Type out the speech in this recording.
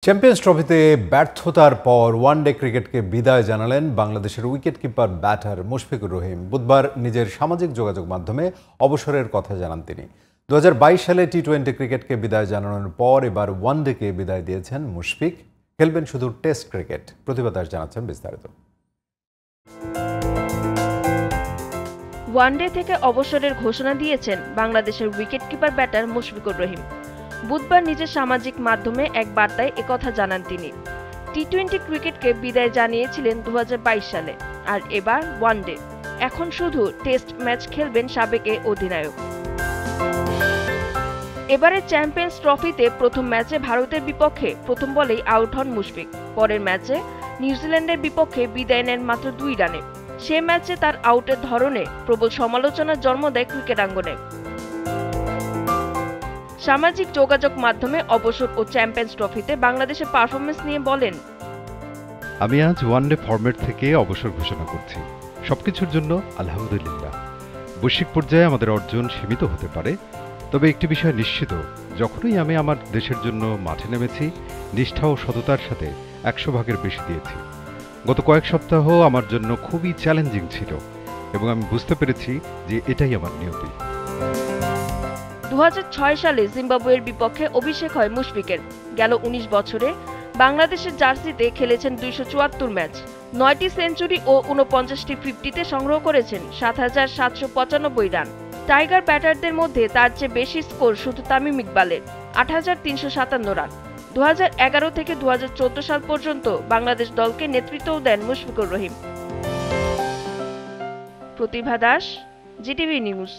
Champions ট্রফিতে ব্যর্থতার পর ওয়ানডে ক্রিকেটকে বিদায় জানালেন বাংলাদেশের উইকেটকিপার ব্যাটার মুশফিকুর রহিম। বুধবার নিজের সামাজিক যোগাযোগ মাধ্যমে অবসরের কথা জানান তিনি। 2022 সালে টি-20 ক্রিকেটকে বিদায় জানানোর পর এবার ওয়ানডেকে বিদায় দিয়েছেন মুশফিক। খেলবেন শুধু টেস্ট ক্রিকেট। প্রতিভা দাস জানাচ্ছেন বিস্তারিত। ওয়ানডে থেকে অবসরের ঘোষণা দিয়েছেন বাংলাদেশের উইকেটকিপার ব্যাটার মুশফিকুর রহিম। বুধবার নিজের সামাজিক মাধ্যমে এক বার্তায় একথা জানান তিনি। টি-20 ক্রিকেটকে বিদায় জানিয়েছিলেন 2022 সালে, আর এবার ওয়ানডে। এখন শুধু টেস্ট ম্যাচ খেলবেন সাবেক এ অধিনায়ক। এবারে চ্যাম্পিয়ন্স ট্রফিতে প্রথম ম্যাচে ভারতের বিপক্ষে প্রথম বলেই আউট হন মুশফিক। পরের ম্যাচে নিউজিল্যান্ডের বিপক্ষে বিদায় নেন মাত্র 2 রানে। সে ম্যাচে তার আউটের ধরনে প্রবল সমালোচনার জন্ম দেয় ক্রিকেট আঙ্গনে। সামাজিক যোগাযোগ মাধ্যমে অবসর ও চ্যাম্পিয়ন্স ট্রফিতে বাংলাদেশের পারফরমেন্স নিয়ে বলেন, আমি আজ ওয়ানডে ফরম্যাট থেকে অবসর ঘোষণা করছি। সবকিছুর জন্য আলহামদুলিল্লাহ। বৈশ্বিক পর্যায়ে আমাদের অর্জন সীমিত হতে পারে, তবে একটি বিষয় নিশ্চিত, যখনই আমি আমার দেশের জন্য মাঠে নেমেছি, নিষ্ঠা ও সততার সাথে 100 ভাগের বেশি দিয়েছি। গত কয়েক সপ্তাহ আমার জন্য খুবই চ্যালেঞ্জিং ছিল এবং আমি বুঝতে পেরেছি যে এটাই আমার নিয়তি। 2006 সালে জিম্বাবুয়ের বিপক্ষে অভিষেক হয় মুশফিকের। গেল 19 বছরে বাংলাদেশের জার্সিতে খেলেছেন 274 ম্যাচ, 9টি সেঞ্চুরি ও 49টি 50-তে সংগ্রহ করেছেন 7795 রান। টাইগার ব্যাটারদের মধ্যে তার চেয়ে বেশি স্কোর শুধু তামিম ইকবালের, 8357 রান। 2011 থেকে 2014 সাল পর্যন্ত বাংলাদেশ দলকে নেতৃত্বও দেন মুশফিকুর রহিম। প্রতিভা দাস, জিটিভি নিউজ।